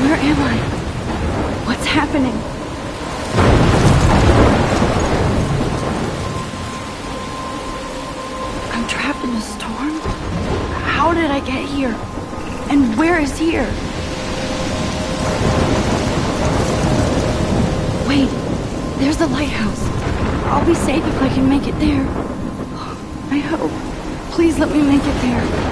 Where am I? What's happening? I'm trapped in a storm? How did I get here? And where is here? Wait, there's the lighthouse. I'll be safe if I can make it there. I hope. Please let me make it there.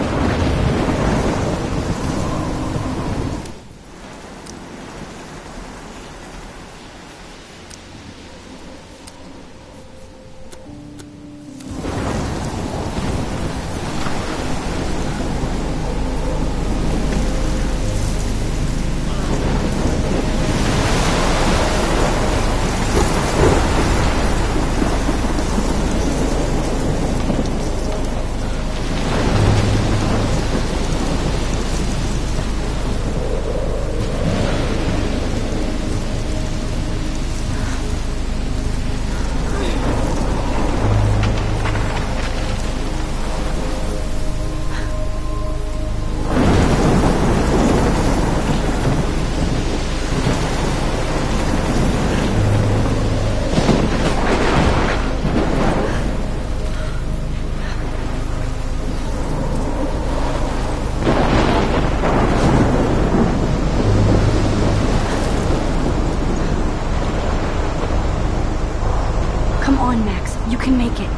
Come on, Max. You can make it.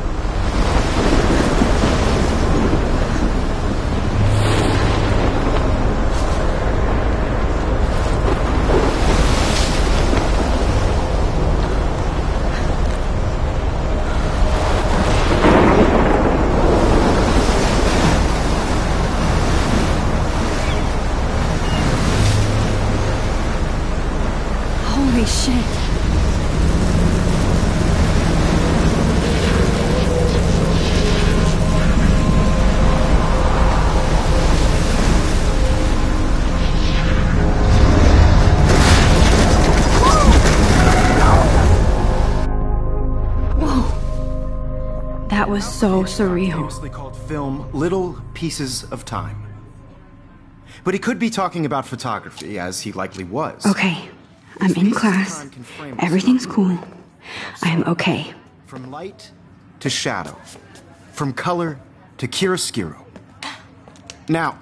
Holy shit. That was so surreal. Famously called film Little Pieces of Time. But he could be talking about photography, as he likely was. Okay, I'm in class. Everything's cool. I am okay. From light to shadow. From color to chiaroscuro. Now,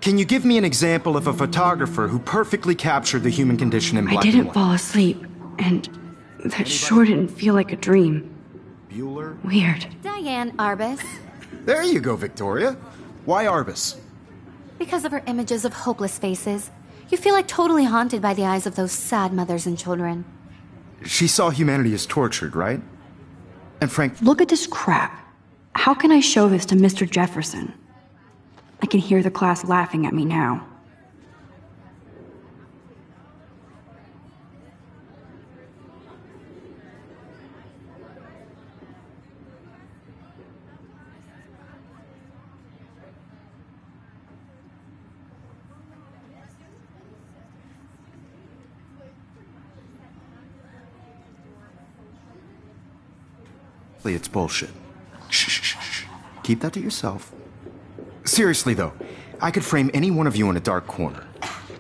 can you give me an example of a photographer who perfectly captured the human condition in black and I didn't white? fall asleep, and that sure didn't feel like a dream. Bueller? Weird. Diane Arbus. There you go, Victoria. Why Arbus? Because of her images of hopeless faces, you feel like totally haunted by the eyes of those sad mothers and children. She saw humanity as tortured, right? And Frank... Look at this crap. How can I show this to Mr. Jefferson? I can hear the class laughing at me now. It's bullshit. Shh, shh, shh, shh. Keep that to yourself. Seriously, though, I could frame any one of you in a dark corner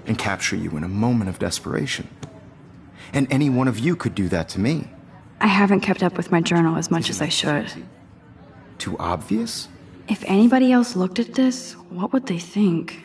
and capture you in a moment of desperation. And any one of you could do that to me. I haven't kept up with my journal as much as I should. Too obvious? If anybody else looked at this, what would they think?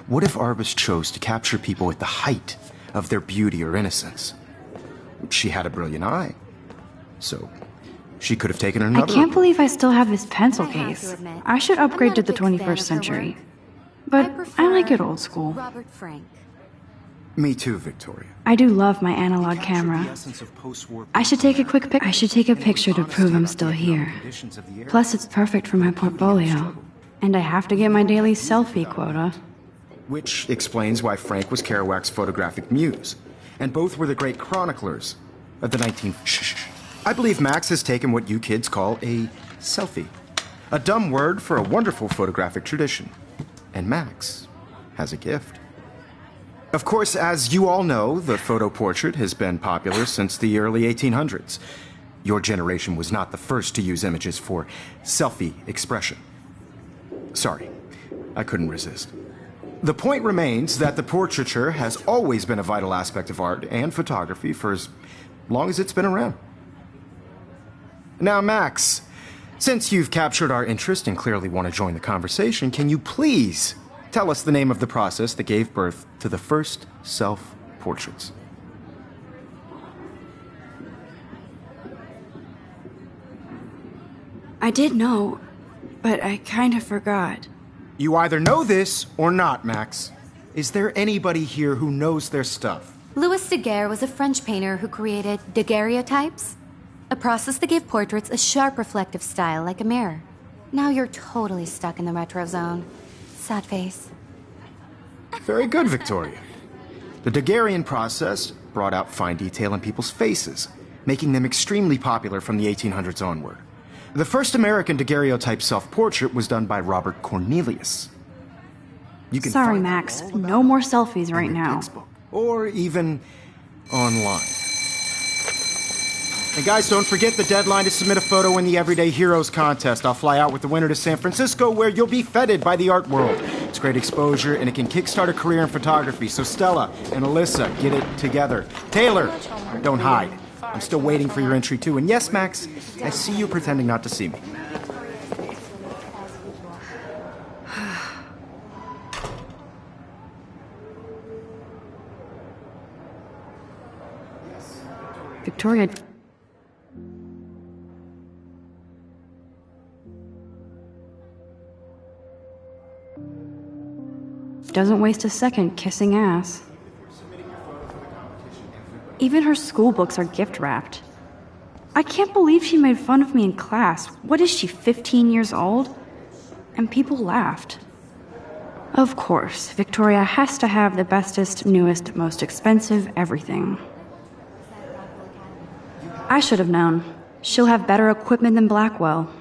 What if Arbus chose to capture people at the height of their beauty or innocence? She had a brilliant eye, so she could have taken another. I can't believe I still have this pencil I have case. to admit, I should I'm upgrade not to a the big fan of 21st her century. work. But I like prefer it old school. Robert Frank. Me too, Victoria. I do love my analog camera. I should take a quick pic. I should take a picture to prove I'm still here. Plus, it's perfect for my portfolio. And I have to get my daily selfie quota. Which explains why Frank was Kerouac's photographic muse. And both were the great chroniclers of the 19th. Shh. I believe Max has taken what you kids call a selfie. A dumb word for a wonderful photographic tradition. And Max has a gift. Of course, as you all know, the photo portrait has been popular since the early 1800s. Your generation was not the first to use images for selfie expression. Sorry, I couldn't resist. The point remains that the portraiture has always been a vital aspect of art and photography for as long as it's been around. Now, Max, since you've captured our interest and clearly want to join the conversation, can you please tell us the name of the process that gave birth to the first self-portraits? I did know, but I kind of forgot. You either know this or not, Max. Is there anybody here who knows their stuff? Louis Daguerre was a French painter who created daguerreotypes, a process that gave portraits a sharp reflective style like a mirror. Now you're totally stuck in the retro zone. Sad face. Very good, Victoria. The Daguerrean process brought out fine detail in people's faces, making them extremely popular from the 1800s onward. The first American daguerreotype self-portrait was done by Robert Cornelius. You can Sorry, find Max. all about No more selfies in right your now. textbook, or even online. And guys, don't forget the deadline to submit a photo in the Everyday Heroes contest. I'll fly out with the winner to San Francisco, where you'll be feted by the art world. It's great exposure, and it can kickstart a career in photography. So Stella and Alyssa, get it together. Taylor, don't hide. I'm still waiting for your entry, too. And yes, Max, I see you pretending not to see me. Victoria... doesn't waste a second kissing ass. Even her school books are gift-wrapped. I can't believe she made fun of me in class. What is she, 15 years old? And people laughed. Of course, Victoria has to have the bestest, newest, most expensive everything. I should have known. She'll have better equipment than Blackwell.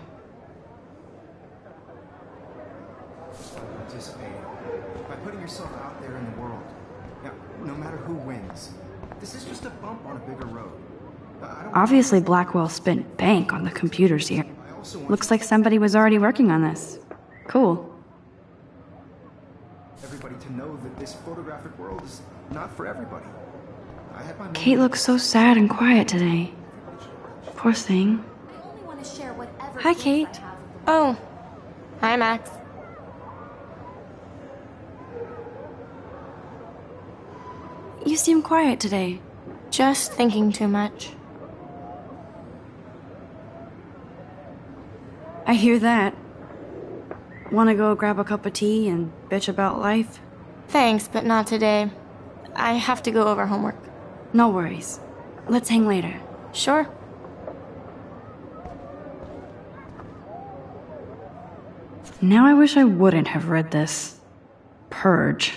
Participating by putting yourself out there in the world. Now, no matter who wins, this is just a bump on a bigger road. Obviously, Blackwell spent bank on the computers here. Looks like somebody was already working on this. Cool. Everybody to know that this photographic world is not for everybody. I had my Kate looks so sad and quiet today. Poor thing. Hi, Kate. Oh. Hi, Max. You seem quiet today. Just thinking too much. I hear that. Wanna go grab a cup of tea and bitch about life? Thanks, but not today. I have to go over homework. No worries. Let's hang later. Sure. Now I wish I wouldn't have read this. Purge.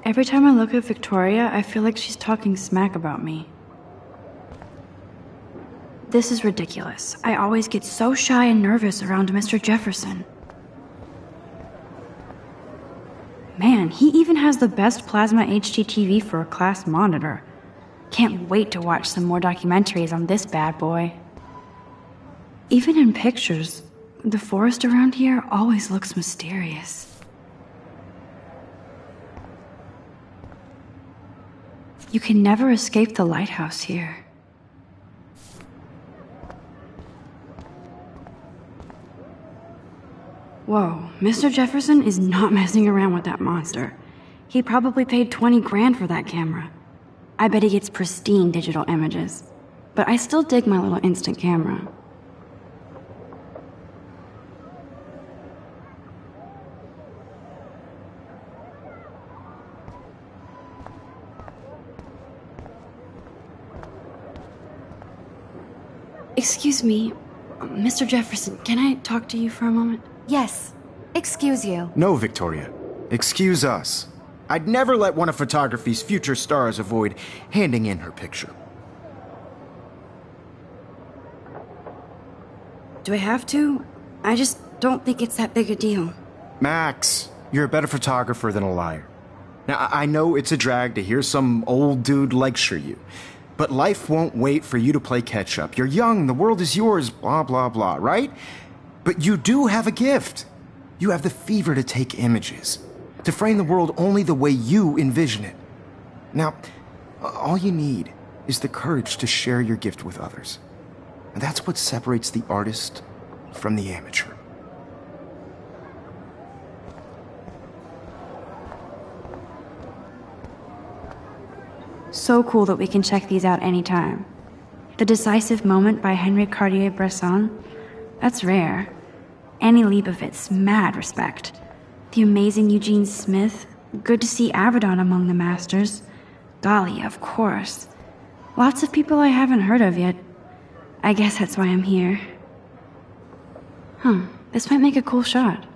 Every time I look at Victoria, I feel like she's talking smack about me. This is ridiculous. I always get so shy and nervous around Mr. Jefferson. Man, fine. He even has the best plasma HDTV for a class monitor. Can't wait to watch some more documentaries on this bad boy. Even in pictures, the forest around here always looks mysterious. You can never escape the lighthouse here. Whoa, Mr. Jefferson is not messing around with that monster. He probably paid 20 grand for that camera. I bet he gets pristine digital images. But I still dig my little instant camera. Excuse me, Mr. Jefferson, can I talk to you for a moment? Yes. Excuse you. No, Victoria. Excuse us. I'd never let one of photography's future stars avoid handing in her picture. Do I have to? I just don't think it's that big a deal. Max, you're a better photographer than a liar. Now, I know it's a drag to hear some old dude lecture you, but life won't wait for you to play catch-up. You're young, the world is yours, blah, blah, blah, right? But you do have a gift. You have the fever to take images, to frame the world only the way you envision it. Now, all you need is the courage to share your gift with others. And that's what separates the artist from the amateur. So cool that we can check these out anytime. The Decisive Moment by Henry Cartier-Bresson, that's rare. Annie Leibovitz, mad respect. The amazing Eugene Smith, good to see Avedon among the masters. Dali, of course. Lots of people I haven't heard of yet. I guess that's why I'm here. This might make a cool shot.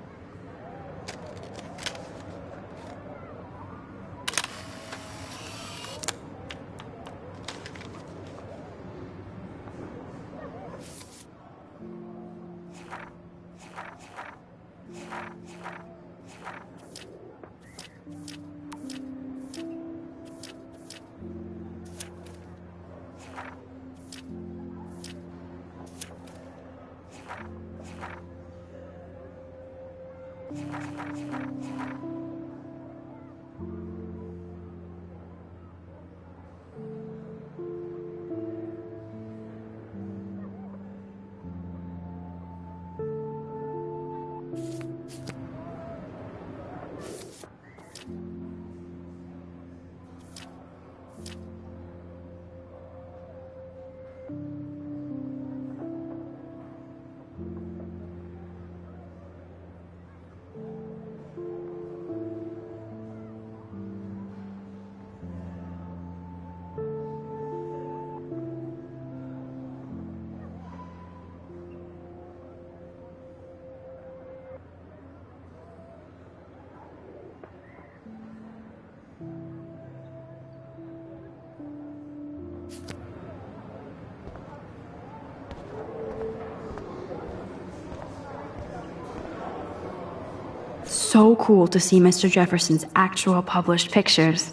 So cool to see Mr. Jefferson's actual published pictures.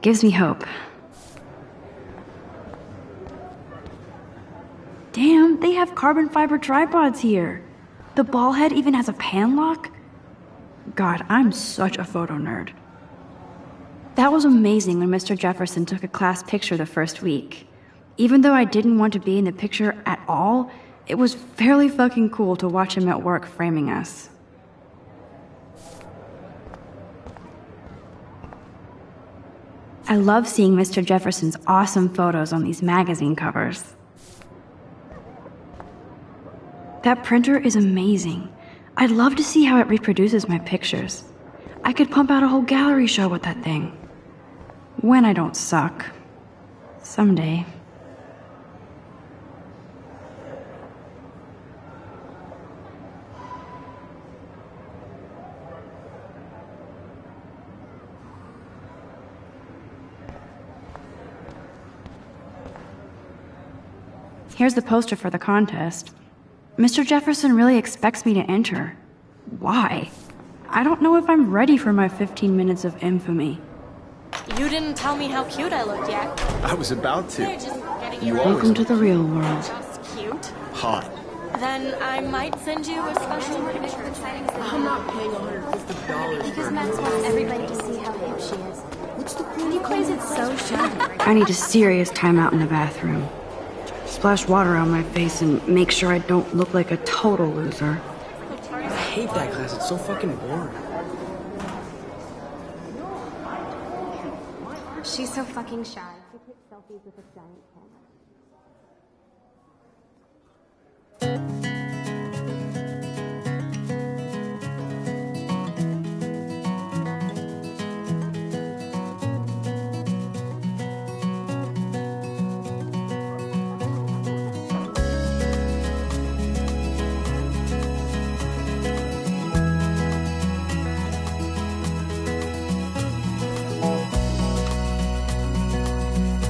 Gives me hope. Damn, they have carbon fiber tripods here. The ball head even has a pan lock. God, I'm such a photo nerd. That was amazing when Mr. Jefferson took a class picture the first week. Even though I didn't want to be in the picture at all, it was fairly fucking cool to watch him at work framing us. I love seeing Mr. Jefferson's awesome photos on these magazine covers. That printer is amazing. I'd love to see how it reproduces my pictures. I could pump out a whole gallery show with that thing. When I don't suck. Someday. Here's the poster for the contest. Mr. Jefferson really expects me to enter. Why? I don't know if I'm ready for my 15 minutes of infamy. You didn't tell me how cute I looked yet. I was about to. They're just getting You you always Welcome to the real world. just cute. hot. Then I might send you a special picture. I'm not paying $150 Because for Max wants everybody to see how hip she is. What's the And he plays it so shabby. I need a serious timeout in the bathroom. Splash water on my face and make sure I don't look like a total loser. I hate that class. It's so fucking boring. She's so fucking shy. She takes selfies with a giant camera.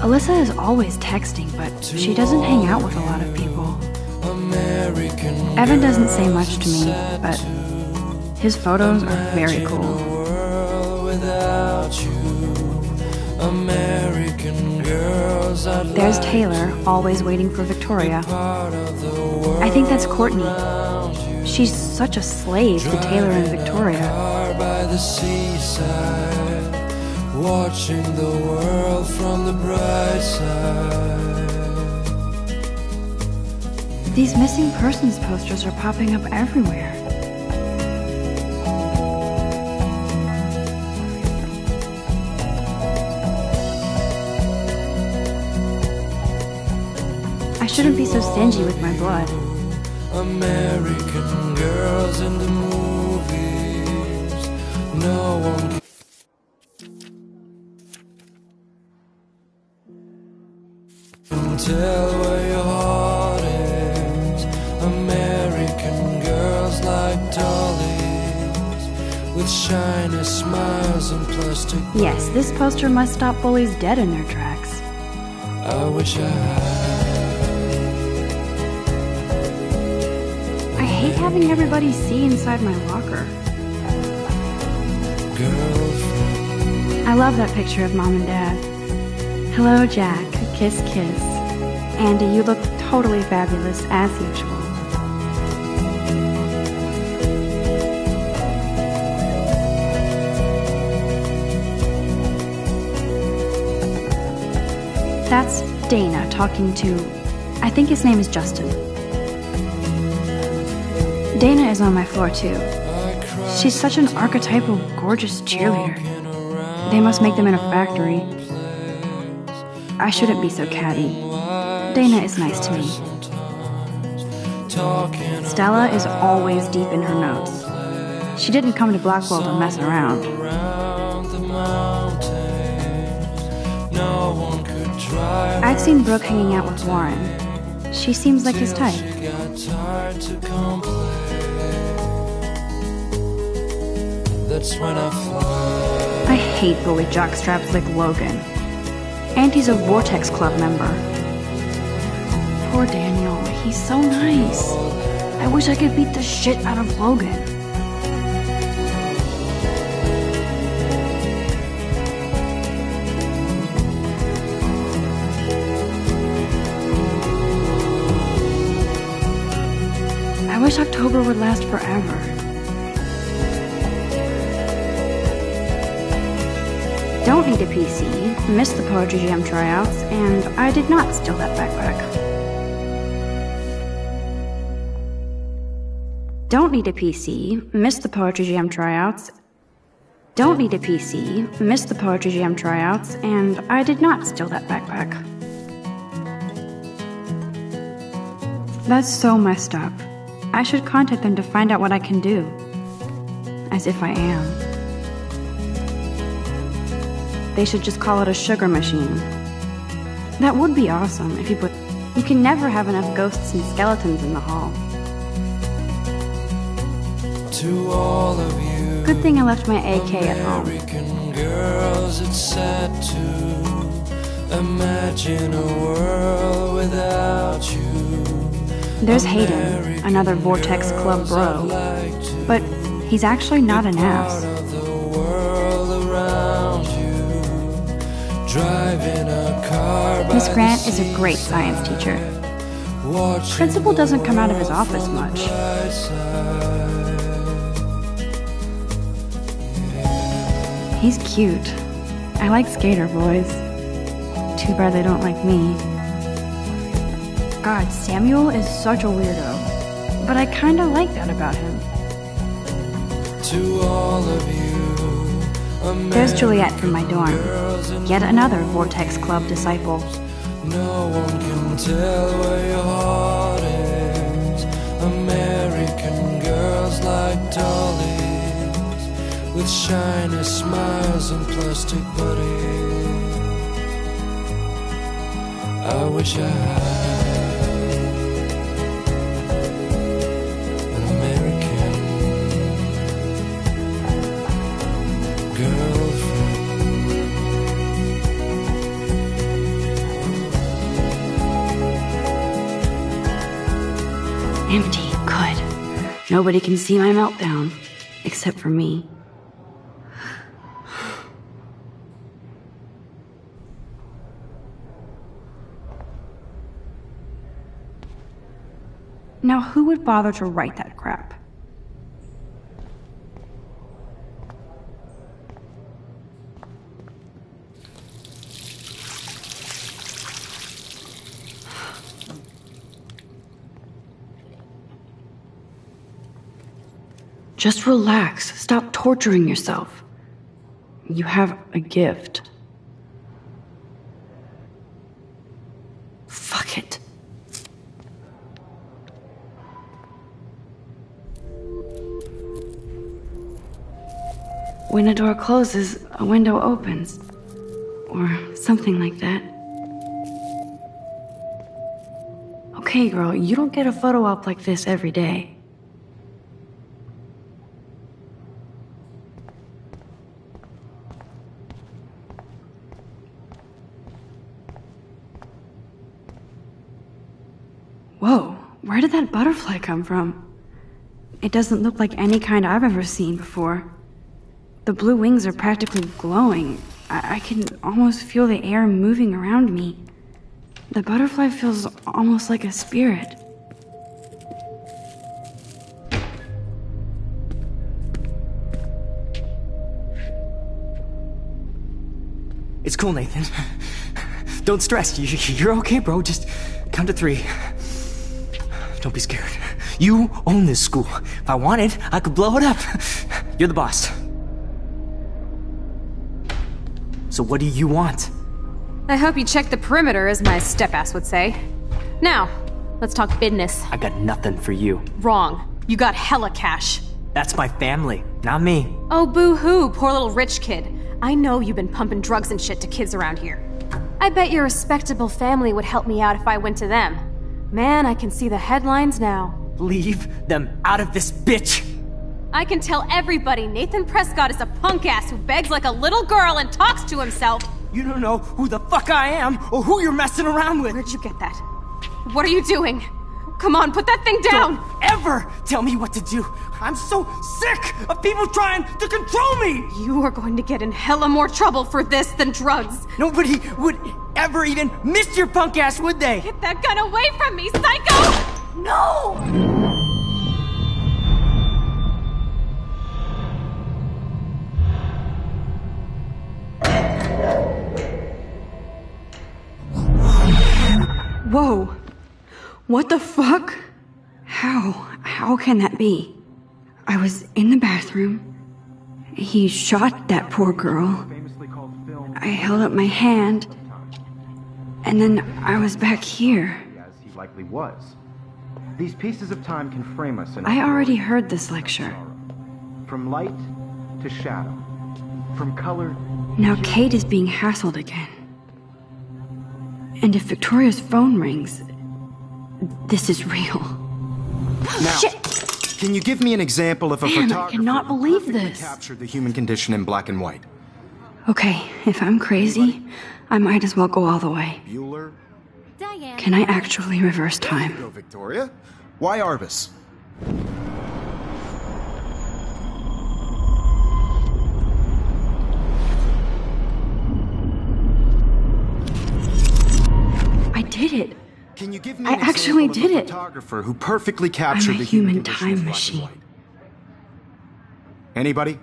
Alyssa is always texting, but she doesn't hang out with a lot of people. Evan doesn't say much to me, but his photos are very cool. There's Taylor, always waiting for Victoria. I think that's Courtney. She's such a slave to Taylor and Victoria. Watching the world from the bright side. These missing persons posters are popping up everywhere. I shouldn't be so stingy with my blood. American girls in the movies. No one can tell where your heart is. American girls like dollies with shiny smiles and plastic. Yes, this poster must stop bullies dead in their tracks. I wish I had. I hate having everybody see inside my locker. Girlfriend. I love that picture of Mom and Dad. Hello, Jack. Kiss, kiss. Andy, you look totally fabulous, as usual. That's Dana talking to... I think his name is Justin. Dana is on my floor, too. She's such an archetypal, gorgeous cheerleader. They must make them in a factory. I shouldn't be so catty. Dana is nice to me. Stella is always deep in her notes. She didn't come to Blackwell to mess around. I've seen Brooke hanging out with Warren. She seems like his type. That's when I fly. I hate bully jockstraps like Logan. And he's a Vortex Club member. Poor Daniel, he's so nice. I wish I could beat the shit out of Logan. I wish October would last forever. Don't need a PC, missed the Poetry Jam tryouts, and I did not steal that backpack. Don't need a PC, missed the Poetry Jam tryouts. Don't need a PC, missed the Poetry Jam tryouts, and I did not steal that backpack. That's so messed up. I should contact them to find out what I can do. As if I am. They should just call it a sugar machine. That would be awesome if you put... You can never have enough ghosts and skeletons in the hall. To all of you, Good thing I left my AK at home. American girls, it's sad to imagine a world without you. There's Hayden, another Vortex Club bro. But He's actually not an ass. Of the world around you, driving a car by Miss Grant is a great science teacher. Principal doesn't come out of his office much. He's cute. I like skater boys. Too bad they don't like me. God, Samuel is such a weirdo. But I kinda like that about him. To all of you, There's Juliet from my dorm. Yet another Vortex Club disciple. no one can tell where your heart is. American girls like dollies, with shiny smiles and plastic bodies. I wish I had an American girlfriend. Empty. Good. Nobody can see my meltdown. Except for me. Now, who would bother to write that crap? Just relax. Stop torturing yourself. You have a gift. Fuck it. When a door closes, a window opens. Or something like that. Okay, girl, you don't get a photo op like this every day. Whoa, where did that butterfly come from? It doesn't look like any kind I've ever seen before. The blue wings are practically glowing. I can almost feel the air moving around me. The butterfly feels almost like a spirit. It's cool, Nathan. Don't stress. You're okay, bro. Just count to 3. Don't be scared. You own this school. If I wanted, I could blow it up. You're the boss. So what do you want? I hope you checked the perimeter, as my step-ass would say. Now, let's talk business. I got nothing for you. Wrong. You got hella cash. That's my family, not me. Oh, boo-hoo, poor little rich kid. I know you've been pumping drugs and shit to kids around here. I bet your respectable family would help me out if I went to them. Man, I can see the headlines now. Leave them out of this bitch! I can tell everybody Nathan Prescott is a punk ass who begs like a little girl and talks to himself. You don't know who the fuck I am or who you're messing around with. Where'd you get that? What are you doing? Come on, put that thing down! Don't ever tell me what to do. I'm so sick of people trying to control me! You are going to get in hella more trouble for this than drugs. Nobody would ever even miss your punk ass, would they? Get that gun away from me, psycho! No! Whoa. What the fuck? How can that be? I was in the bathroom. He shot that poor girl. I held up my hand. And then I was back here. As he likely was. These pieces of time can frame us in I already heard this lecture. From light to shadow. From color. Now Kate is being hassled again. And if Victoria's phone rings, this is real. Now, Shit! Can you give me an example of a Damn, I photographer cannot believe who perfectly this. captured the human condition in black and white? Okay, if I'm crazy, I might as well go all the way. Bueller? Diane. Can I actually reverse time? Go, Victoria. Why Arbus? did it. Can you give me I an actually example of did a it. photographer who perfectly captured I'm a the human human condition time of black and machine. white? Anybody?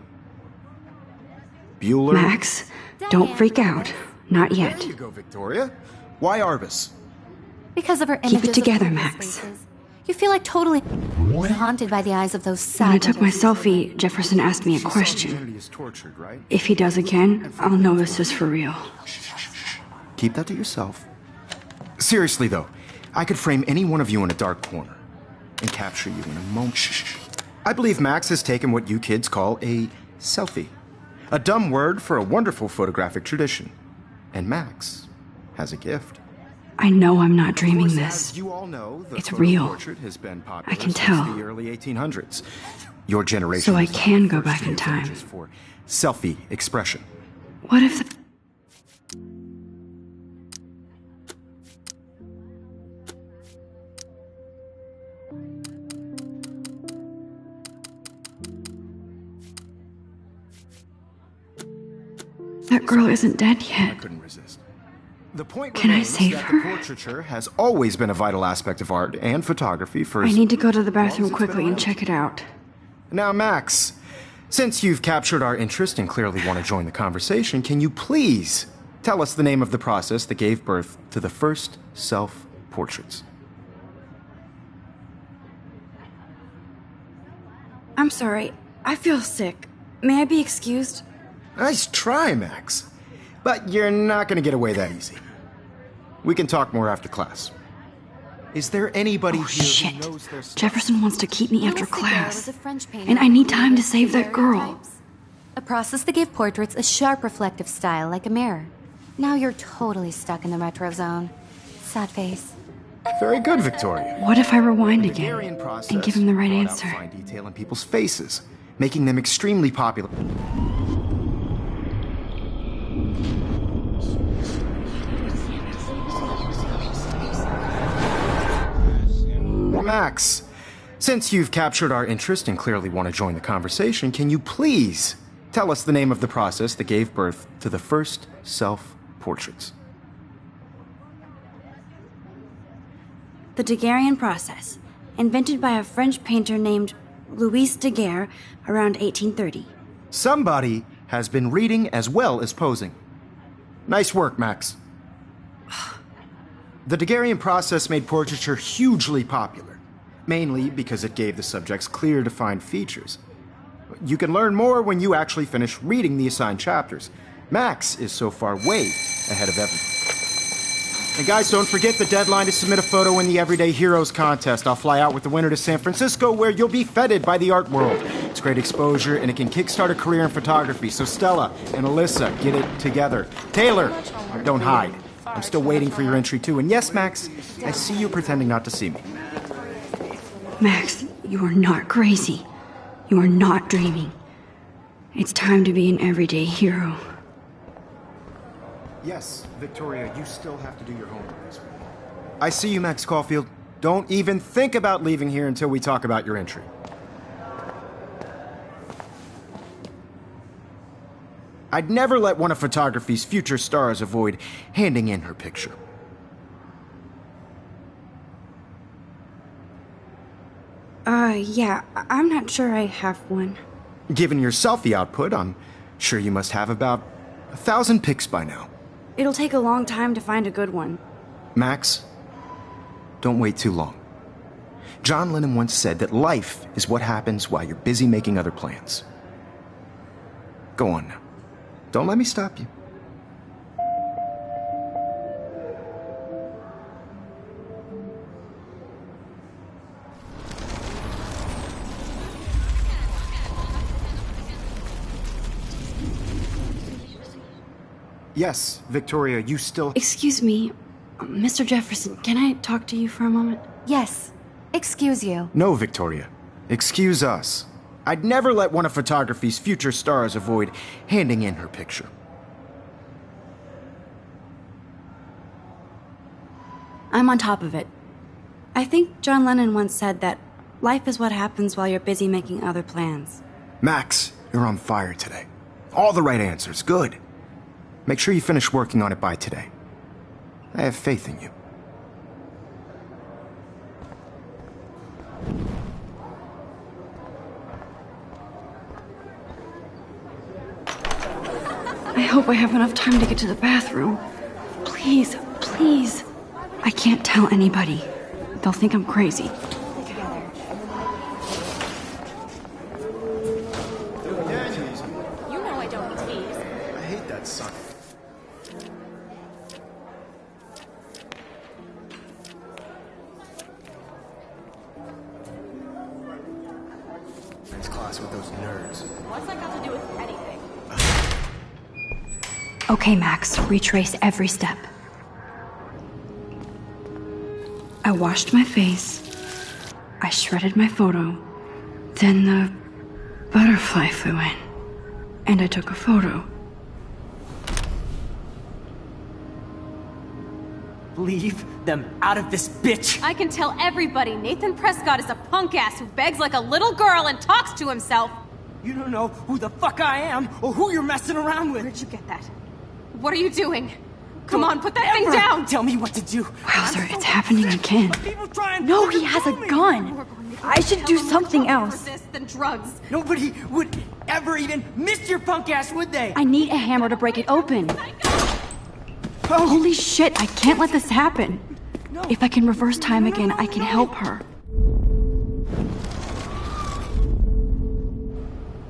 Bueller? Max, don't freak out. Not There yet. you go, Victoria. Why Arbus? Because of her Keep images it together, of Max. spaces, you feel like totally haunted by the eyes of those When I sad took my little selfie, Jefferson asked me a question. Humanity is tortured, right? If he does again, I'll know this is for real. Keep that to yourself. Seriously, though, I could frame any one of you in a dark corner and capture you in a moment. I believe Max has taken what you kids call a selfie. A dumb word for a wonderful photographic tradition. And Max has a gift. I know I'm not Of dreaming course, this. as you all know, the It's photo real. portrait has been popular I can since tell. the early 1800s. Your generation. So I was the can go first back to in use time. images for selfie expression. What if the... That girl isn't dead I yet. couldn't resist. The point Can I remains save that her? the portraiture has always been a vital aspect of art and photography for I as need to go to the long as bathroom it's been quickly and around. check it out. Now, Max, since you've captured our interest and clearly want to join the conversation, can you please tell us the name of the process that gave birth to the first self-portraits? I'm sorry. I feel sick. May I be excused? Nice try, Max. But you're not going to get away that easy. We can talk more after class. Is there anybody Oh, here shit. who knows their stuff? Jefferson wants to keep me after Louis Daguerre class. was a French painter And I who need time to created save that girl. daguerreotypes, a process that gave portraits a sharp reflective style like a mirror. Now you're totally stuck in the retro zone. Sad face. Very good, Victoria. What if I rewind The again Daguerrean process and give him the right brought out answer? fine detail in people's faces, making them extremely popular. Max, since you've captured our interest and clearly want to join the conversation, can you please tell us the name of the process that gave birth to the first self-portraits? The Daguerrean process, invented by a French painter named Louis Daguerre around 1830. Somebody has been reading as well as posing. Nice work, Max. The Daguerrean process made portraiture hugely popular, mainly because it gave the subjects clear, defined features. You can learn more when you actually finish reading the assigned chapters. Max is so far way ahead of everyone. And guys, don't forget the deadline to submit a photo in the Everyday Heroes contest. I'll fly out with the winner to San Francisco, where you'll be feted by the art world. It's great exposure, and it can kickstart a career in photography. So Stella and Alyssa, get it together. Taylor, don't hide. I'm still waiting for your entry, too. And yes, Max, I see you pretending not to see me. Max, you are not crazy. You are not dreaming. It's time to be an everyday hero. Yes, Victoria, you still have to do your homework this week. I see you, Max Caulfield. Don't even think about leaving here until we talk about your entry. I'd never let one of photography's future stars avoid handing in her picture. Yeah, I'm not sure I have one. Given your selfie output, I'm sure you must have about 1,000 pics by now. It'll take a long time to find a good one. Max, don't wait too long. John Lennon once said that life is what happens while you're busy making other plans. Go on now. Don't let me stop you. Yes, Victoria, you still... Excuse me, Mr. Jefferson, can I talk to you for a moment? Yes. Excuse you. No, Victoria. Excuse us. I'd never let one of photography's future stars avoid handing in her picture. I'm on top of it. I think John Lennon once said that life is what happens while you're busy making other plans. Max, you're on fire today. All the right answers. Good. Make sure you finish working on it by today. I have faith in you. hope I have enough time to get to the bathroom. Please, please. I can't tell anybody. They'll think I'm crazy. You know I don't tease. I hate that son. Next class with those nerds. What's that got to do with anything? Okay, Max, retrace every step. I washed my face. I shredded my photo. Then the butterfly flew in. And I took a photo. Leave them out of this bitch! I can tell everybody Nathan Prescott is a punk ass who begs like a little girl and talks to himself. You don't know who the fuck I am or who you're messing around with. Where'd you get that? What are you doing? Come on, put that thing down! Tell me what to do. Wowzer, it's happening again. No, he has a gun. I should do something else. For this than drugs. Nobody would ever even miss your punk ass, would they? I need a hammer to break it open. Holy shit, I can't let this happen. If I can reverse time again, I can help her.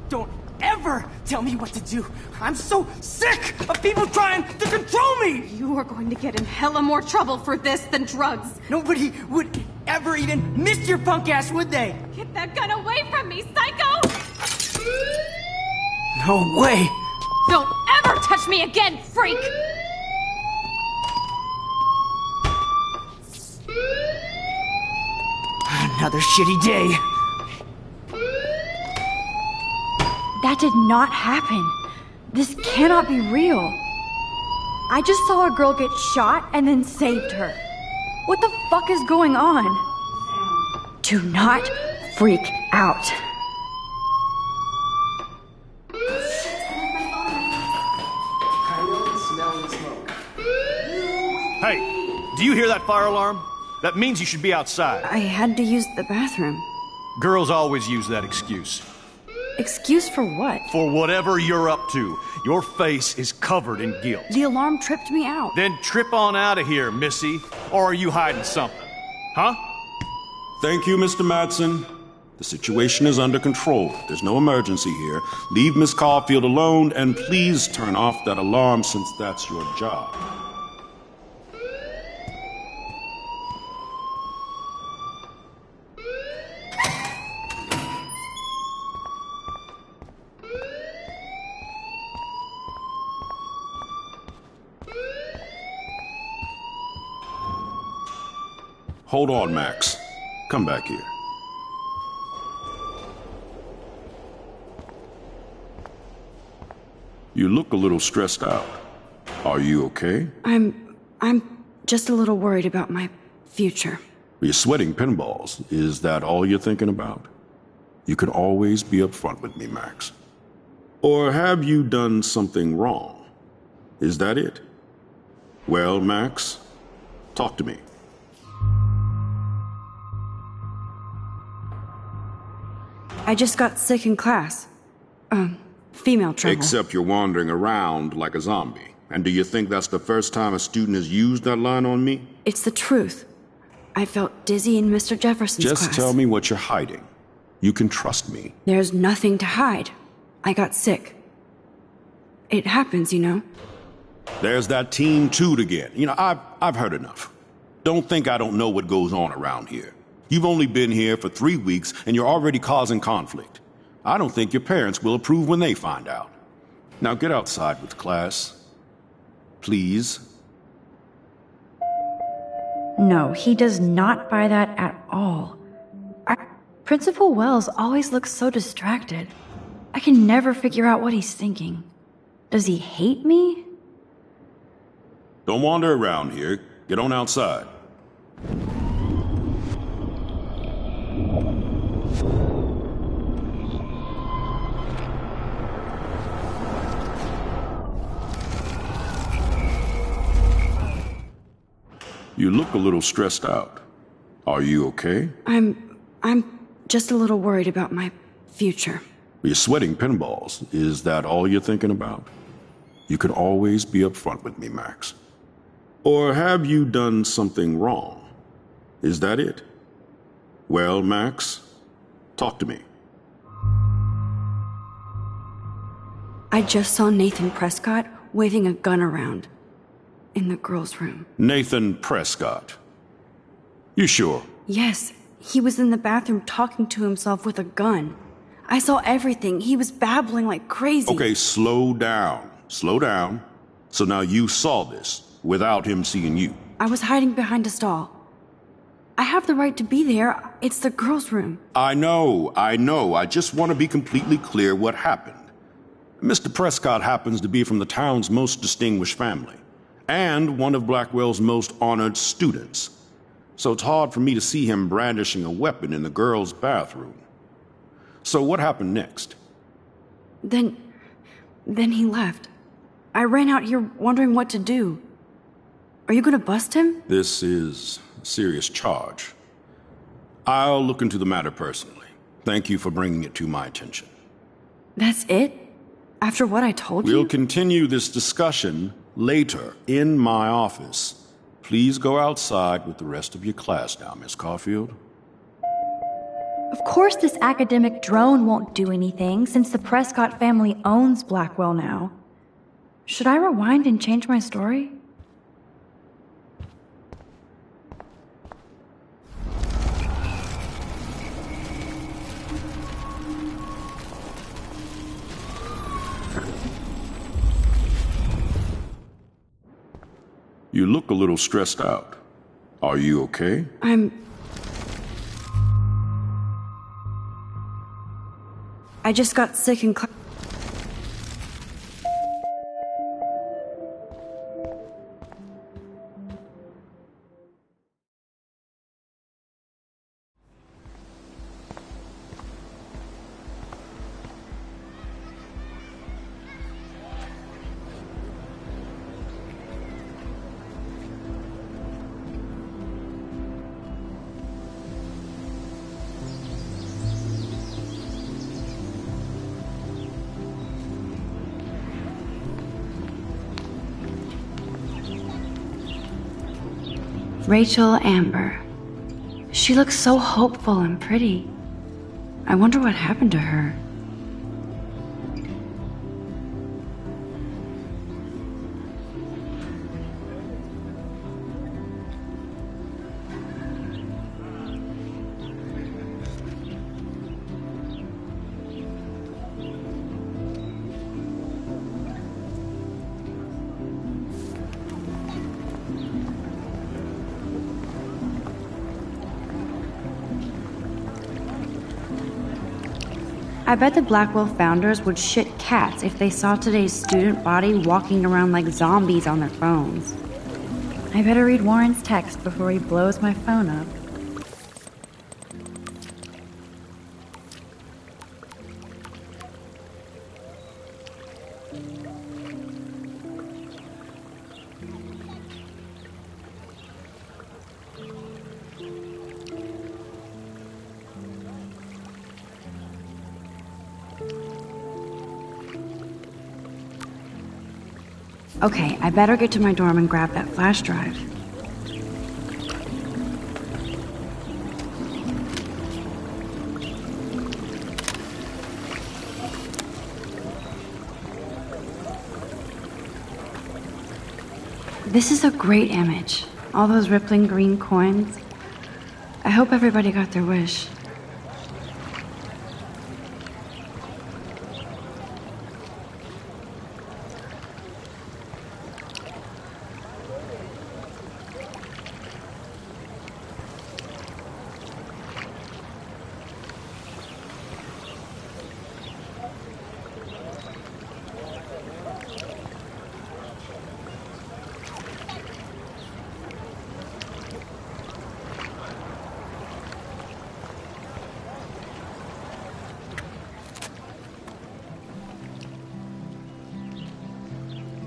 Don't ever tell me what to do. I'm so sick of people trying to control me! You are going to get in hella more trouble for this than drugs. Nobody would ever even miss your punk ass, would they? Get that gun away from me, psycho! No way! Don't ever touch me again, freak! Another shitty day. That did not happen. This cannot be real. I just saw a girl get shot and then saved her. What the fuck is going on? Do not freak out. Hey, do you hear that fire alarm? That means you should be outside. I had to use the bathroom. Girls always use that excuse. Excuse for what? For whatever you're up to. Your face is covered in guilt. The alarm tripped me out. Then trip on out of here, Missy. Or are you hiding something? Huh? Thank you, Mr. Madsen. The situation is under control. There's no emergency here. Leave Miss Caulfield alone, and please turn off that alarm since that's your job. Hold on, Max. Come back here. You look a little stressed out. Are you okay? I'm just a little worried about my future. You're sweating pinballs. Is that all you're thinking about? You can always be upfront with me, Max. Or have you done something wrong? Is that it? Well, Max, talk to me. I just got sick in class. Female trouble. Except you're wandering around like a zombie. And do you think that's the first time a student has used that line on me? It's the truth. I felt dizzy in Mr. Jefferson's class. Just tell me what you're hiding. You can trust me. There's nothing to hide. I got sick. It happens, you know. There's that Team Toot again. You know, I've heard enough. Don't think I don't know what goes on around here. You've only been here for 3 weeks, and you're already causing conflict. I don't think your parents will approve when they find out. Now get outside with class. Please. No, he does not buy that at all. Principal Wells always looks so distracted. I can never figure out what he's thinking. Does he hate me? Don't wander around here. Get on outside. You look a little stressed out. Are you okay? I'm just a little worried about my future. You're sweating pinballs. Is that all you're thinking about? You can always be upfront with me, Max. Or have you done something wrong? Is that it? Well, Max, talk to me. I just saw Nathan Prescott waving a gun around in the girls' room. Nathan Prescott. You sure? Yes, he was in the bathroom talking to himself with a gun. I saw everything. He was babbling like crazy. Okay, slow down. Slow down. So now you saw this without him seeing you. I was hiding behind a stall. I have the right to be there. It's the girls' room. I know. I just want to be completely clear what happened. Mr. Prescott happens to be from the town's most distinguished family, and one of Blackwell's most honored students. So it's hard for me to see him brandishing a weapon in the girls' bathroom. So what happened next? Then he left. I ran out here wondering what to do. Are you gonna bust him? This is a serious charge. I'll look into the matter personally. Thank you for bringing it to my attention. That's it? After what I told you? We'll continue this discussion later in my office. Please go outside with the rest of your class now, Miss Caulfield. Of course this academic drone won't do anything, since the Prescott family owns Blackwell now. Should I rewind and change my story? You look a little stressed out. Are you okay? I just got sick in class. Rachel Amber. She looks so hopeful and pretty. I wonder what happened to her. I bet the Blackwell founders would shit cats if they saw today's student body walking around like zombies on their phones. I better read Warren's text before he blows my phone up. Okay, I better get to my dorm and grab that flash drive. This is a great image. All those rippling green coins. I hope everybody got their wish.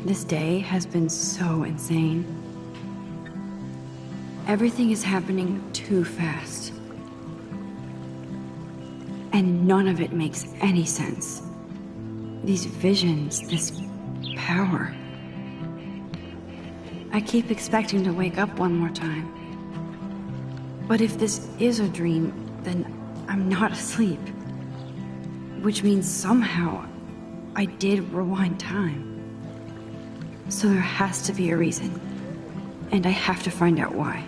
This day has been so insane. Everything is happening too fast. And none of it makes any sense. These visions, this power. I keep expecting to wake up one more time. But if this is a dream, then I'm not asleep. Which means somehow I did rewind time. So there has to be a reason. And I have to find out why.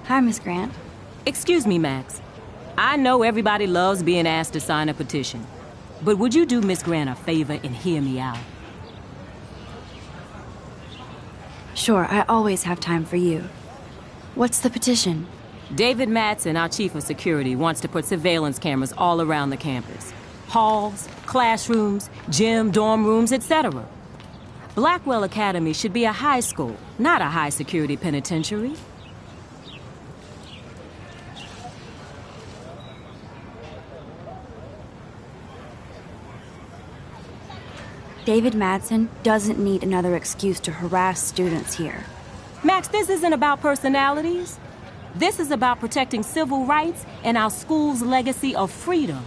Hi, Miss Grant. Excuse me, Max. I know everybody loves being asked to sign a petition, but would you do Miss Grant a favor and hear me out? Sure, I always have time for you. What's the petition? David Madsen, our chief of security, wants to put surveillance cameras all around the campus. Halls, classrooms, gym, dorm rooms, etc. Blackwell Academy should be a high school, not a high-security penitentiary. David Madsen doesn't need another excuse to harass students here. Max, this isn't about personalities. This is about protecting civil rights and our school's legacy of freedom.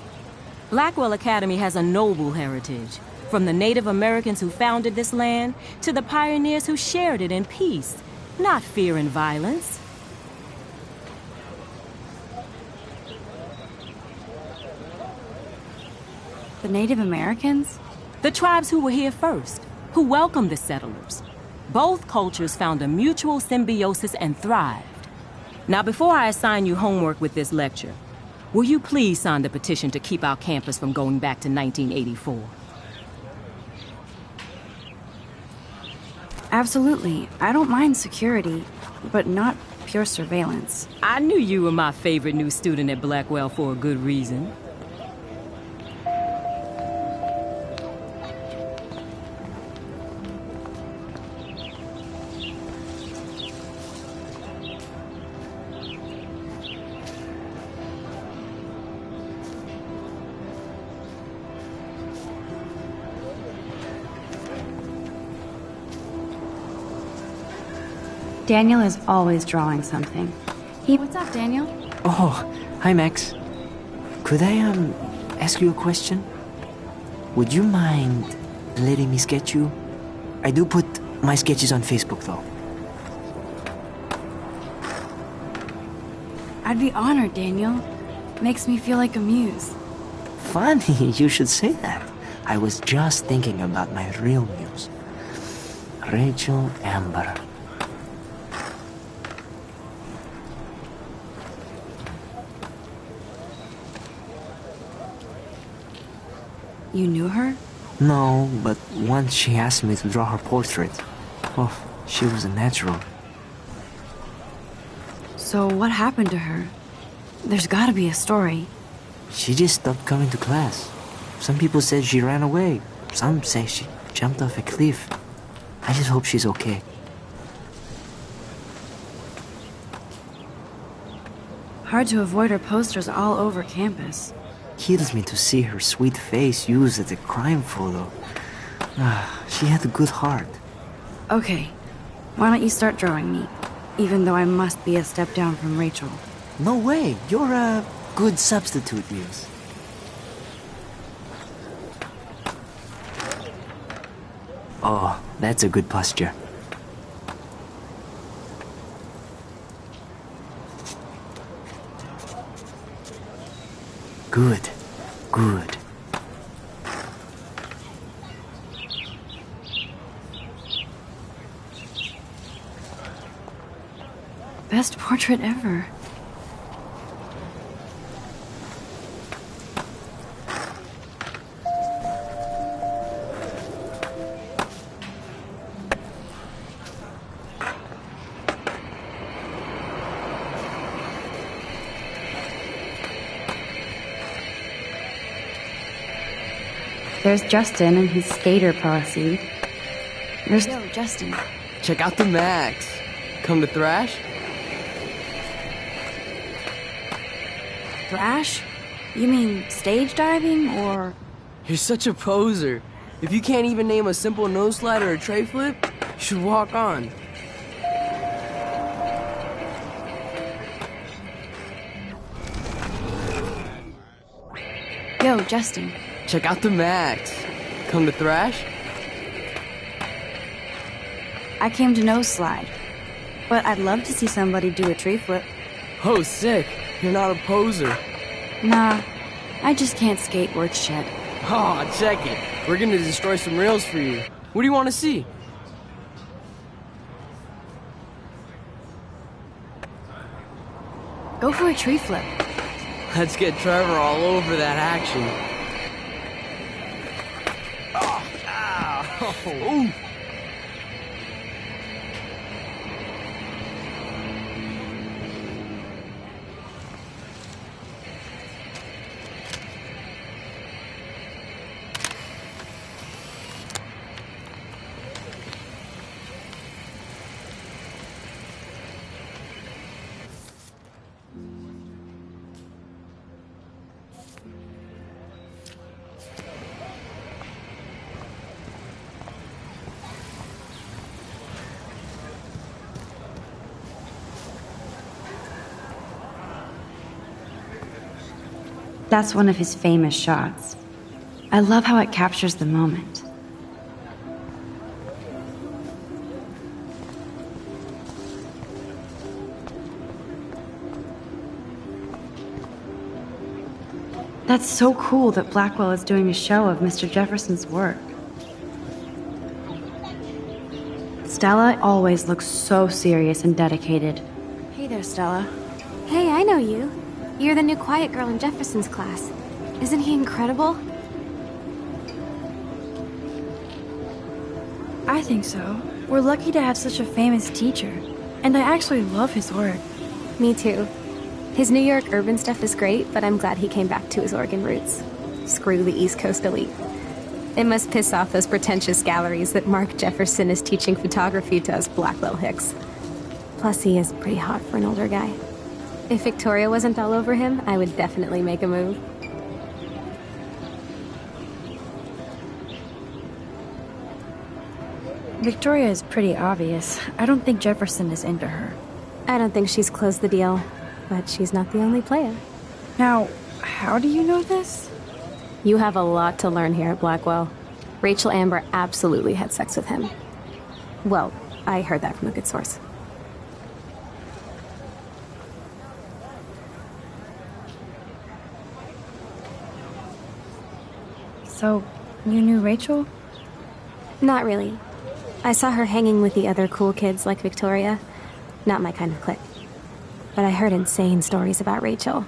Blackwell Academy has a noble heritage, from the Native Americans who founded this land to the pioneers who shared it in peace, not fear and violence. The Native Americans? The tribes who were here first, who welcomed the settlers. Both cultures found a mutual symbiosis and thrived. Now, before I assign you homework with this lecture, will you please sign the petition to keep our campus from going back to 1984? Absolutely. I don't mind security, but not pure surveillance. I knew you were my favorite new student at Blackwell for a good reason. Daniel is always drawing something. What's up, Daniel? Oh, hi, Max. Could I, ask you a question? Would you mind letting me sketch you? I do put my sketches on Facebook, though. I'd be honored, Daniel. Makes me feel like a muse. Funny, you should say that. I was just thinking about my real muse. Rachel Amber. You knew her? No, but once she asked me to draw her portrait. Oh, she was a natural. So what happened to her? There's gotta be a story. She just stopped coming to class. Some people said she ran away. Some say she jumped off a cliff. I just hope she's okay. Hard to avoid her posters all over campus. Kills me to see her sweet face used as a crime photo. She had a good heart. Okay, why don't you start drawing me? Even though I must be a step down from Rachel. No way, you're a good substitute, Muse. Oh, that's a good posture. Good, good. Best portrait ever. There's Justin and his skater posse. There's... Yo, Justin. Check out the Max. Come to Thrash? Thrash? You mean stage diving, or...? You're such a poser. If you can't even name a simple nose slide or a tray flip, you should walk on. Yo, Justin. Check out the Max. Come to Thrash? I came to nose slide. But I'd love to see somebody do a tree flip. Oh, sick. You're not a poser. Nah, I just can't skate worth shit. Aw, check it. We're gonna destroy some rails for you. What do you want to see? Go for a tree flip. Let's get Trevor all over that action. Oh, ow. Ooh. That's one of his famous shots. I love how it captures the moment. That's so cool that Blackwell is doing a show of Mr. Jefferson's work. Stella always looks so serious and dedicated. Hey there, Stella. Hey, I know you. You're the new quiet girl in Jefferson's class. Isn't he incredible? I think so. We're lucky to have such a famous teacher. And I actually love his work. Me too. His New York urban stuff is great, but I'm glad he came back to his Oregon roots. Screw the East Coast elite. It must piss off those pretentious galleries that Mark Jefferson is teaching photography to us Blackwell hicks. Plus, he is pretty hot for an older guy. If Victoria wasn't all over him, I would definitely make a move. Victoria is pretty obvious. I don't think Jefferson is into her. I don't think she's closed the deal, but she's not the only player. Now, how do you know this? You have a lot to learn here at Blackwell. Rachel Amber absolutely had sex with him. Well, I heard that from a good source. So, you knew Rachel? Not really. I saw her hanging with the other cool kids like Victoria. Not my kind of clique. But I heard insane stories about Rachel.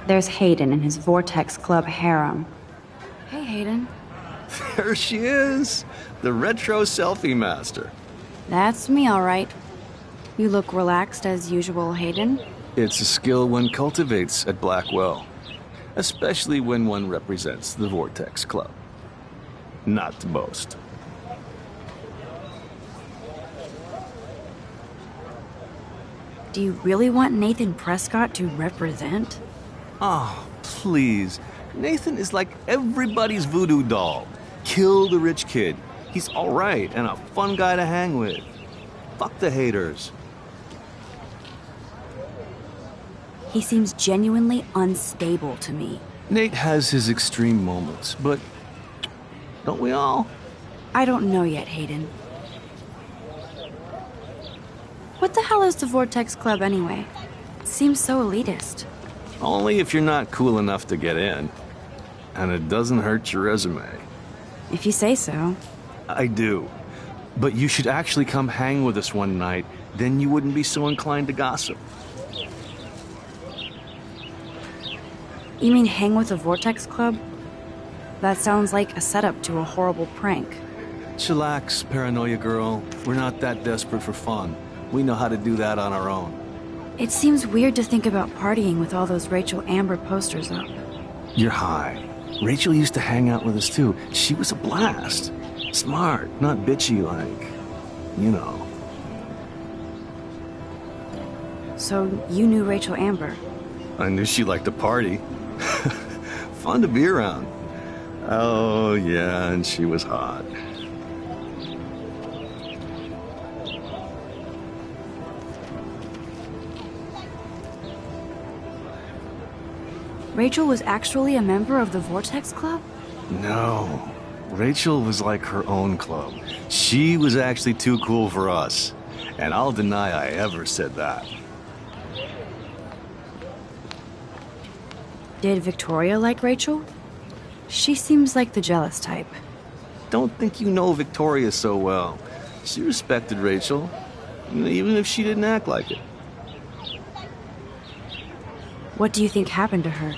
There's Hayden and his Vortex Club harem. Hey, Hayden. There she is, the retro selfie master. That's me, all right. You look relaxed as usual, Hayden. It's a skill one cultivates at Blackwell, especially when one represents the Vortex Club. Not to boast. Do you really want Nathan Prescott to represent? Oh, please. Nathan is like everybody's voodoo doll. Kill the rich kid. He's all right and a fun guy to hang with. Fuck the haters. He seems genuinely unstable to me. Nate has his extreme moments, but don't we all? I don't know yet, Hayden. What the hell is the Vortex Club anyway? It seems so elitist. Only if you're not cool enough to get in. And it doesn't hurt your resume. If you say so. I do. But you should actually come hang with us one night, then you wouldn't be so inclined to gossip. You mean hang with the Vortex Club? That sounds like a setup to a horrible prank. Chillax, paranoia girl. We're not that desperate for fun. We know how to do that on our own. It seems weird to think about partying with all those Rachel Amber posters up. You're high. Rachel used to hang out with us too. She was a blast. Smart, not bitchy like, you know. So you knew Rachel Amber? I knew she liked to party. Fun to be around. Oh, yeah, and she was hot. Rachel was actually a member of the Vortex Club? No. Rachel was like her own club. She was actually too cool for us. And I'll deny I ever said that. Did Victoria like Rachel? She seems like the jealous type. Don't think you know Victoria so well. She respected Rachel, even if she didn't act like it. What do you think happened to her?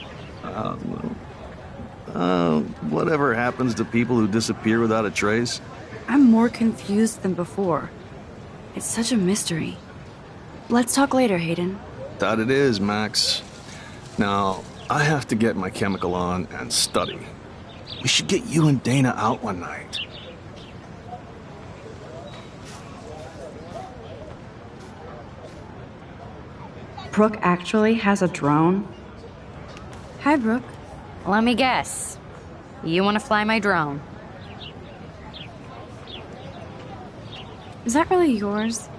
Whatever happens to people who disappear without a trace. I'm more confused than before. It's such a mystery. Let's talk later, Hayden. That it is, Max. Now, I have to get my chemical on and study. We should get you and Dana out one night. Brooke actually has a drone? Hi, Brooke. Let me guess. You want to fly my drone? Is that really yours?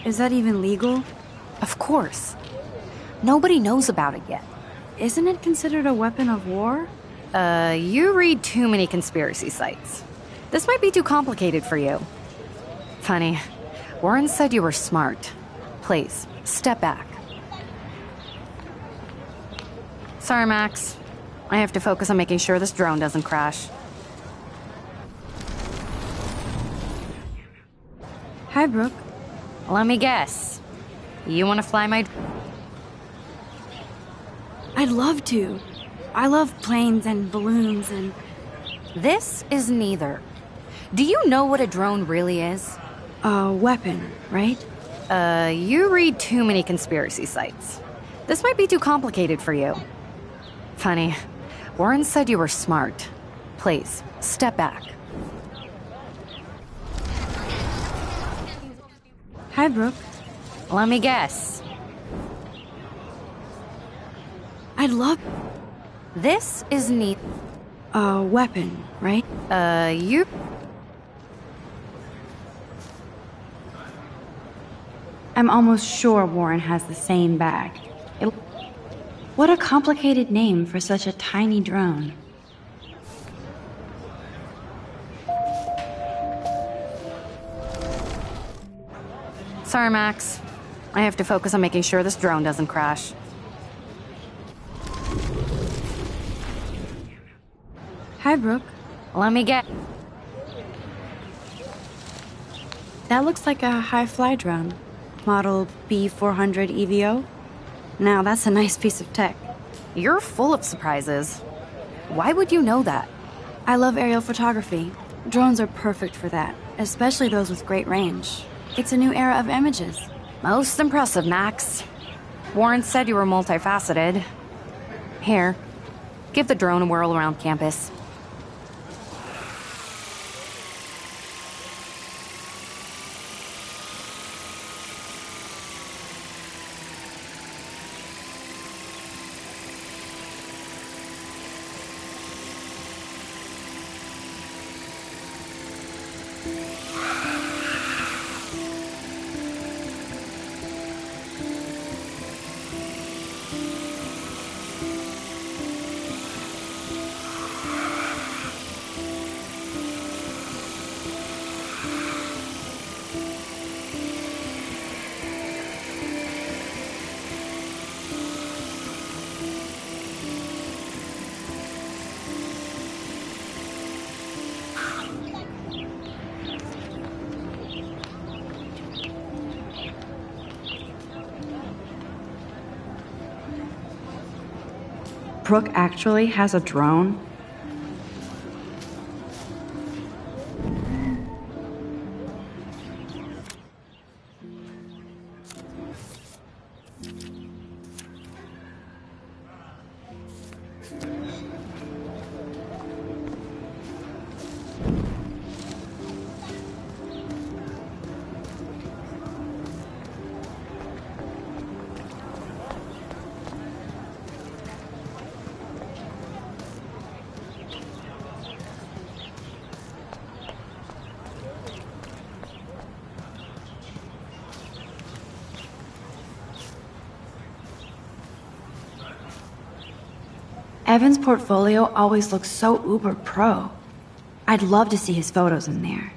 Is that even legal? Of course. Nobody knows about it yet. Isn't it considered a weapon of war? You read too many conspiracy sites. This might be too complicated for you. Funny. Warren said you were smart. Please, step back. Sorry, Max. I have to focus on making sure this drone doesn't crash. Hi, Brooke. Let me guess. You want to fly my... I'd love to. I love planes and balloons and... This is neither. Do you know what a drone really is? A weapon, right? You read too many conspiracy sites. This might be too complicated for you. Funny. Warren said you were smart. Please, step back. Hi, Brooke. Let me guess. I'd love... This is neat. A weapon, right? You... I'm almost sure Warren has the same bag. What a complicated name for such a tiny drone. Sorry, Max. I have to focus on making sure this drone doesn't crash. Hi, Brooke. Let me get... That looks like a high-fly drone. Model B400 EVO. Now, that's a nice piece of tech. You're full of surprises. Why would you know that? I love aerial photography. Drones are perfect for that, especially those with great range. It's a new era of images. Most impressive, Max. Warren said you were multifaceted. Here, give the drone a whirl around campus. Brooke actually has a drone? Evan's portfolio always looks so uber pro. I'd love to see his photos in there.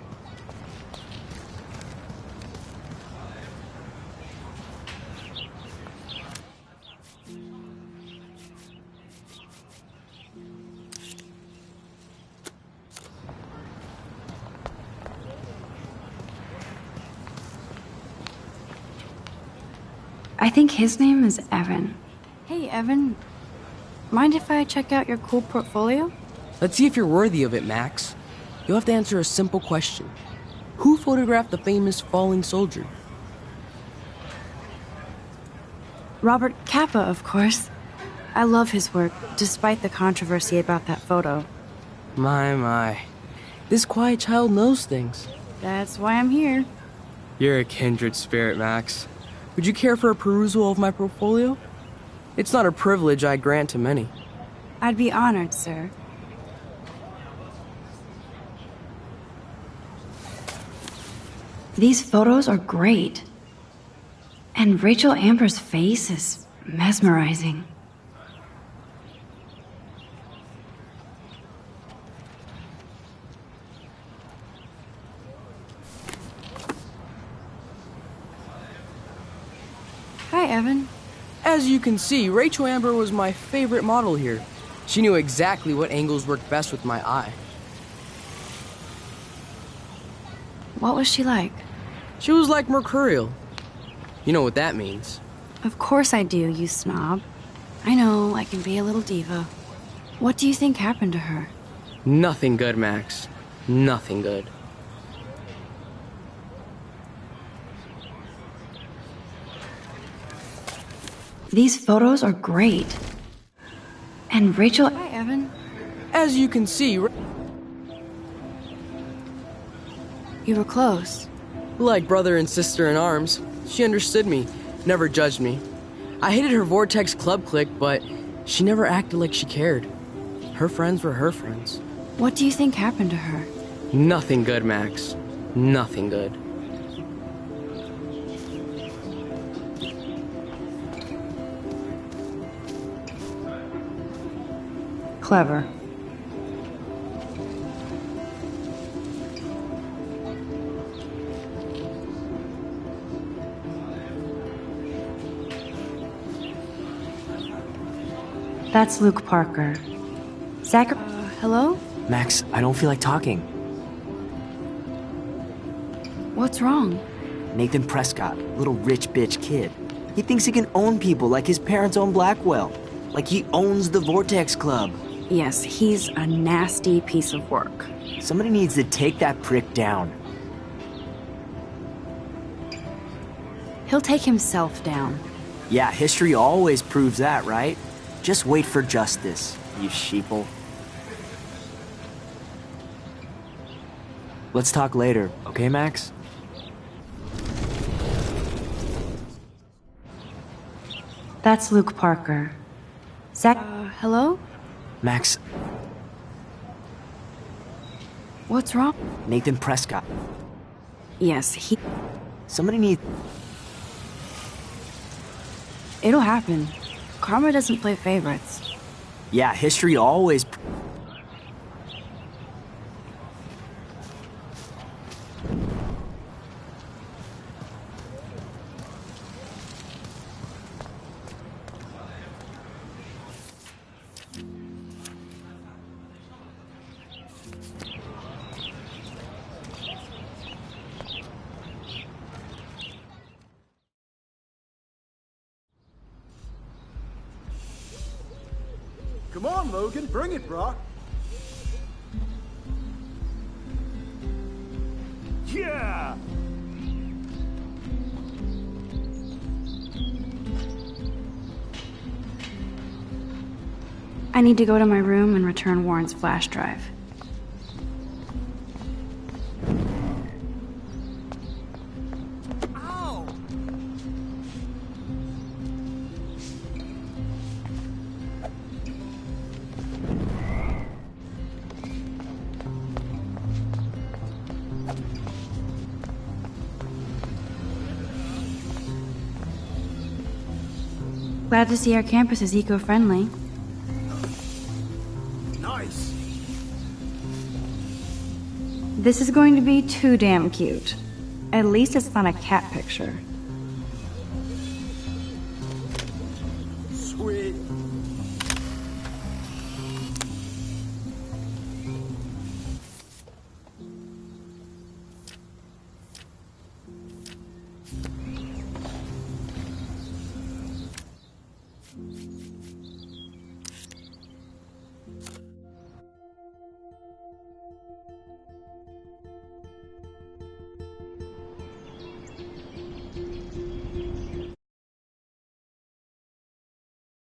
I think his name is Evan. Hey, Evan. Mind if I check out your cool portfolio? Let's see if you're worthy of it, Max. You'll have to answer a simple question. Who photographed the famous falling soldier? Robert Capa, of course. I love his work, despite the controversy about that photo. My. This quiet child knows things. That's why I'm here. You're a kindred spirit, Max. Would you care for a perusal of my portfolio? It's not a privilege I grant to many. I'd be honored, sir. These photos are great. And Rachel Amber's face is mesmerizing. Hi, Evan. As you can see, Rachel Amber was my favorite model here. She knew exactly what angles worked best with my eye. What was she like? She was like mercurial. You know what that means. Of course I do, you snob. I know, I can be a little diva. What do you think happened to her? Nothing good, Max. Nothing good. These photos are great. And Rachel... Hi, Evan. As you can see... You were close. Like brother and sister in arms. She understood me, never judged me. I hated her Vortex Club clique, but she never acted like she cared. Her friends were her friends. What do you think happened to her? Nothing good, Max. Nothing good. Clever. That's Luke Parker. Zach... hello? Max, I don't feel like talking. What's wrong? Nathan Prescott, little rich bitch kid. He thinks he can own people like his parents own Blackwell. Like he owns the Vortex Club. Yes, he's a nasty piece of work. Somebody needs to take that prick down. He'll take himself down. Yeah, history always proves that, right? Just wait for justice, you sheeple. Let's talk later, okay, Max? That's Luke Parker. Zach... hello? Max... What's wrong? Nathan Prescott. Yes, he... Somebody needs... It'll happen. Karma doesn't play favorites. Yeah, history always... Come on, Logan, bring it, brah. Yeah! I need to go to my room and return Warren's flash drive. Glad to see our campus is eco-friendly. Nice! This is going to be too damn cute. At least it's not a cat picture.